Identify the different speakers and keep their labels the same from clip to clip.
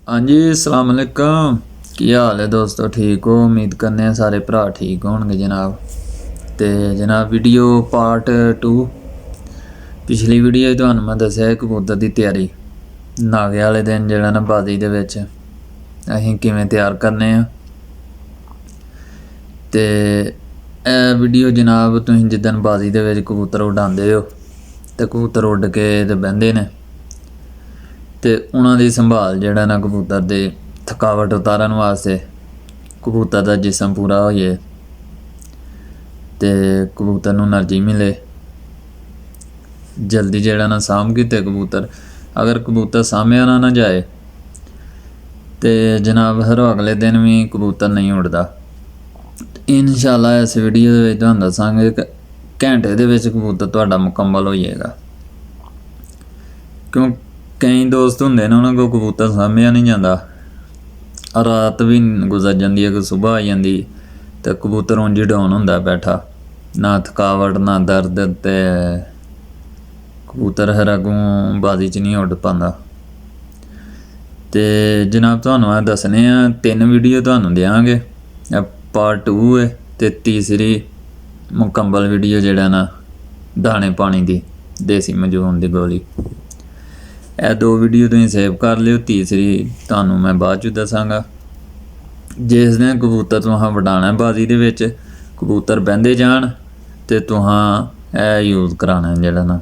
Speaker 1: हाँ जी, अस्सलाम वालेकुम। की हाल है दोस्तों? ठीक हो? उम्मीद करने सारे भरा ठीक होणगे जनाब। तो जनाब वीडियो पार्ट 2 पिछली वीडियो ही तुहानूं मैं दस्सिया कबूतर की तैयारी नागे वाले दिन जिहड़ा ना बाजी दे विच असीं किवें तैयार करने आ। ते वीडियो जनाब तुसीं जिद्दन बाजी दे विच कबूतर उडांदे हो ते कबूतर उड़ के ते बहिंदे ने ते उन्हां दी संभाल जिहड़ा ना कबूतर दे थकावट उतारन वास्ते कबूतर दा जिसम पूरा हो जाए ते कबूतर नूं एनर्जी मिले जल्दी जिहड़ा ना साम कीते कबूतर अगर कबूतर सामया ना जाए तो जनाब फिर अगले दिन भी कबूतर नहीं उड़दा। इंशाअल्लाह इस वीडियो दे विच तुहानूं दस्सांगे घंटे दे विच कबूतर तुहाडा मुकम्मल हो जाएगा। क्यों कई दोस्त होंदे ने उन्हां कोल कबूतर सामया नहीं जाता, रात भी गुजर जाती है, सुबह आ जाती तो कबूतर उंज ही डाउन होंदा बैठा, ना थकावट ना दर्द, ते कबूतर फिर अगों बाजी च नहीं उड़ पांदा। तो जनाब तुहानूं अस दस्सने आ 3 वीडियो तुहानूं देंगे, पार्ट 2 है तो तीसरी मुकम्मल वीडियो जिहड़ा ना दाने पानी दी देसी मजून दी गोली। यह 2 वीडियो तुसीं सेव कर लियो, तीसरी तुहानूं मैं बाद च दसांगा। जिस दिन कबूतर तुहां वडाना बाजी दे विच कबूतर बहिंदे जाण ते तुहां यूज़ कराना जिहड़ा ना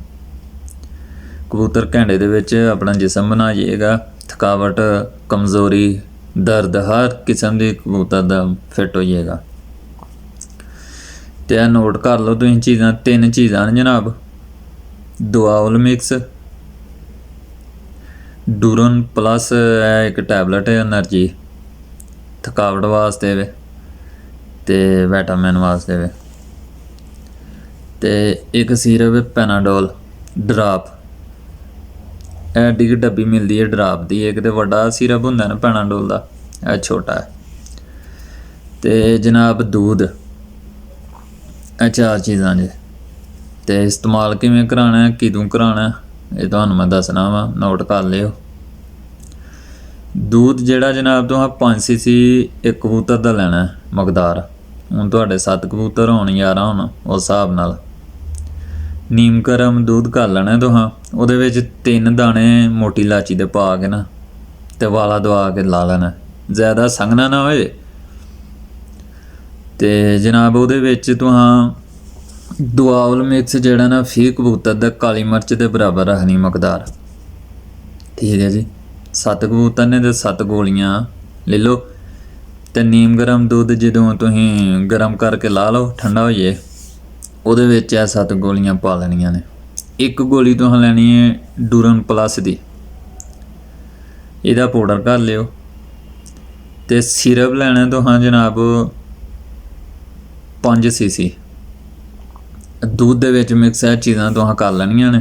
Speaker 1: कबूतर घंटे दे विच अपना जिसम बना जाएगा। थकावट कमज़ोरी दर्द हर किस्म की कबूतर दा फिट हो जाएगा। तो नोट कर लो तुसीं चीज़ां, 3 चीज़ां ने जनाब, दुआउल मिक्स, डूरन प्लस एक टैबलेट है एनर्जी थकावट वास्ते वे ते विटामिन वास्ते वे, ते एक सिरप है पैनाडोल ड्राप, एडी की डब्बी मिलती है ड्राप की, एक तो वड्डा सिरप होंदा ना पैनाडोल का, यह छोटा है। तो जनाब दूध, यह 4 चीज़ां जे। तो इस्तेमाल किवें कराना है किदों कराना ये तुहानूं मैं दसना वा, नोट कर लियो। दूध जिहड़ा जनाब तुहां 5 cc एक कबूतर दा लैना है मकदार, हुण तुहाडे 7 कबूतर होण 11 होण उस हिसाब नाल। नीम गर्म दूध कर लेना तुहां, उहदे विच 3 दाने मोटी इलाची दे पा के ना ते वाला दवा के ला लेना, ज़्यादा संघना ना होए। ते जनाब उहदे विच तुहां दुआउल मिक्स जिहड़ा ना फी कबूतर दा काली मिर्च दे बराबर रखनी मकदार, ठीक है जी। 7 कबूतर ने तो 7 गोलियां ले लो। तो नीम गर्म दूध जदों तुसीं गर्म करके ला लो ठंडा हो जाए, उहदे विच 7 गोलियां पा लैनियां ने। एक गोली तुहां लैनी है डूरन प्लस दी, इहदा पाउडर कर लियो। तो सिरप लैना तुहां जनाब 5 cc दूध दे विच मिक्स है चीज़ां तुहां कर लैनियां ने।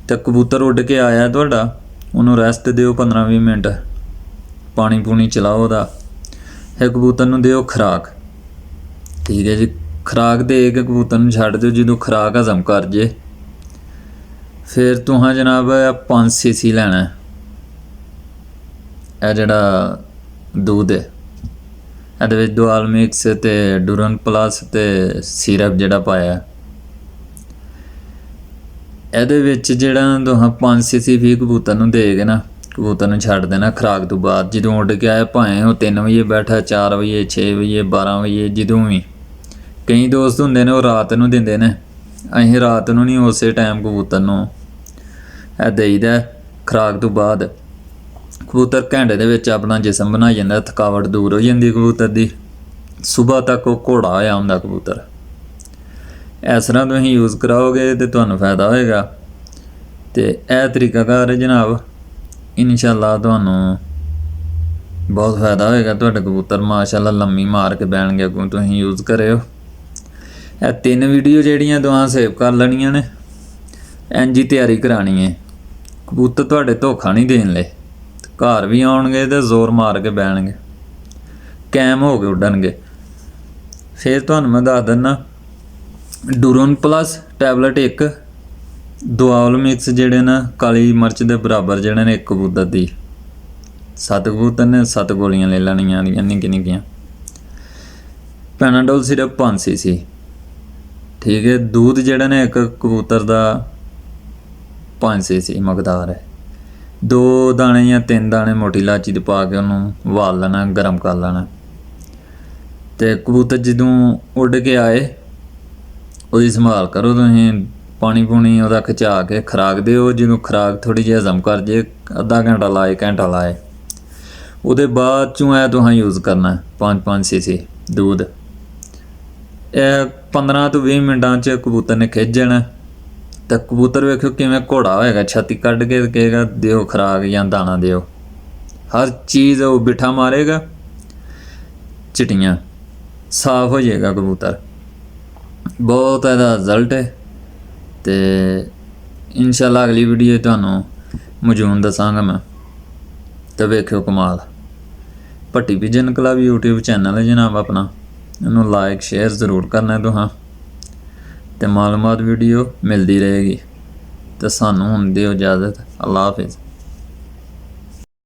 Speaker 1: तो कबूतर उड़ के आया तुहाडा, उन्होंने रेस्ट दिओ 15-20 मिनट, पानी पूनी चलाओ उहदा, फिर कबूतर नूं दिओ खुराक, ठीक है जी। खुराक दे के कबूतर नूं छड्ड दिओ, जदों खुराक हजम कर जे फिर तुहां जनाब 5 cc लैना है, यह जिहड़ा दूध है इहदे विच दुआल मिक्स ते डूरन प्लस ते सिरप जिहड़ा पाया, ਇਹਦੇ ਵਿੱਚ ਜਿਹੜਾ ਤੁਹਾਂ 5 cc ਵੀ ਕਬੂतर ਨੂੰ ਦੇ ਕੇ ਨਾ ਕਬੂतर ਨੂੰ ਛੱਡ ਦੇਣਾ ਖੁਰਾਕ ਤੋਂ ਬਾਅਦ। ਜਦੋਂ ਉੱਡ ਕੇ ਆਏ ਭਾਵੇਂ ਉਹ 3 ਵਜੇ ਬੈਠਾ, 4 ਵਜੇ, 6 ਵਜੇ, 12 ਵਜੇ, ਜਦੋਂ ਵੀ। ਕਈ ਦੋਸਤ ਹੁੰਦੇ ਨੇ ਉਹ ਰਾਤ ਨੂੰ ਦਿੰਦੇ ਨੇ, ਅਸੀਂ ਰਾਤ ਨੂੰ ਨਹੀਂ, ਉਸੇ ਟਾਈਮ ਕਬੂतर ਨੂੰ ਇਹ ਦੇਈਦਾ ਖੁਰਾਕ ਤੋਂ ਬਾਅਦ। ਕਬੂतर ਘੰਟੇ ਦੇ ਵਿੱਚ ਆਪਣਾ ਜਿਸਮ ਬਣਾ ਜਾਂਦਾ, ਥਕਾਵਟ ਦੂਰ ਹੋ ਜਾਂਦੀ ਕਬੂतर ਦੀ, ਸੁਬਾਹ ਤੱਕ ਉਹ ਘੋੜਾ ਹੋਇਆ ਹੁੰਦਾ ਕਬੂतर। इस तरह तुसीं यूज़ कराओगे तो तुहानूं फ़ायदा होएगा। तो यह तरीकाकार है जनाब, इंशाअल्लाह तुहानूं बहुत फ़ायदा होएगा। तुहाडे कबूतर माशाअल्लाह लम्मी मार के बैठणगे अगों तुसीं यूज़ करियो। यह 3 वीडियो जिहड़ियां तुहां सेव कर लैणियां ने, इंज ही तैयारी करानी है। कबूतर तुहाडे धोखा नहीं देण लए, घर भी आउणगे तो जोर मार के बैठणगे, कैम हो के उड्डणगे। फिर तुहानूं मैं दस दिंदा डूरन प्लस टैबलेट 1, दुआउल मिक्स जिहड़े ना काली मिर्च दे बराबर जिहड़े ने 1 कबूतर दी, 7 ਕਬੂਤਰ ਨੇ 7 ਗੋਲੀਆਂ ਲੈ ਲੈਣੀਆਂ ਨਿੱਕੀਆਂ ਨਿੱਕੀਆਂ। ਪੈਨਾਡੋਲ ਸਿਰਫ 5 cc। ਠੀਕ ਹੈ। दूध ਜਿਹੜਾ ਨੇ ਇੱਕ ਕਬੂਤਰ ਦਾ 5 cc ਮਕਦਾਰ ਹੈ। 2 ਦਾਣੇ ਜਾਂ 3 ਦਾਣੇ ਮੋਟੀ ਇਲਾਚੀ ਦੇ ਪਾ ਕੇ ਉਹਨੂੰ ਉਬਾਲ ਲੈਣਾ, ਗਰਮ ਕਰ ਲੈਣਾ। ਤੇ ਕਬੂਤਰ ਜਦੋਂ ਉੱਡ ਕੇ ਆਏ ਉਹਦੀ ਸੰਭਾਲ ਕਰੋ ਤੁਸੀਂ, ਪਾਣੀ ਪੂਣੀ ਉਹਦਾ ਖਿਚਾ ਕੇ ਖੁਰਾਕ ਦਿਓ। ਜਦੋਂ ਖੁਰਾਕ ਥੋੜ੍ਹੀ ਜਿਹੀ ਹਜ਼ਮ ਕਰ ਜੇ, ਅੱਧਾ ਘੰਟਾ ਲਾਏ ਘੰਟਾ ਲਾਏ, ਉਹਦੇ ਬਾਅਦ ਚੋਂ ਇਹ ਤੁਹਾਂ ਯੂਜ਼ ਕਰਨਾ 5 cc दूध। ਇਹ 15 ਤੋਂ 20 ਮਿੰਟਾਂ 'ਚ ਕਬੂਤਰ ਨੇ ਖਿੱਚ ਜਾਣਾ। ਤਾਂ ਕਬੂਤਰ ਵੇਖੋ ਕਿਵੇਂ ਘੋੜਾ ਹੋਏਗਾ, ਛਾਤੀ ਕੱਢ ਕੇ ਕਹੇਗਾ ਦਿਓ ਖੁਰਾਕ ਜਾਂ ਦਾਣਾ ਦਿਓ। ਹਰ ਚੀਜ਼ ਉਹ ਬਿਠਾ ਮਾਰੇਗਾ, ਚਿਟੀਆਂ ਸਾਫ਼ ਹੋ ਜਾਏਗਾ ਕਬੂਤਰ। ਬਹੁਤ ਇਹਦਾ ਰਿਜ਼ਲਟ ਹੈ। ਤੇ ਇਨਸ਼ਾਅੱਲਾ ਅਗਲੀ ਵੀਡੀਓ ਤੁਹਾਨੂੰ ਮੌਜੂਦ ਦੱਸਾਂਗਾ ਮੈਂ। ਤਾਂ ਵੇਖਿਓ ਕਮਾਲ। Bhatti Pigeon club YouTube channel ਹੈ ਜਨਾਬ ਆਪਣਾ, ਇਹਨੂੰ ਲਾइक शेयर ज़रूर करना तुहां। तो मालूमात वीडियो मिलती रहेगी। तो सानू हुण दिओ इजाज़त। अल्लाह हाफिज़।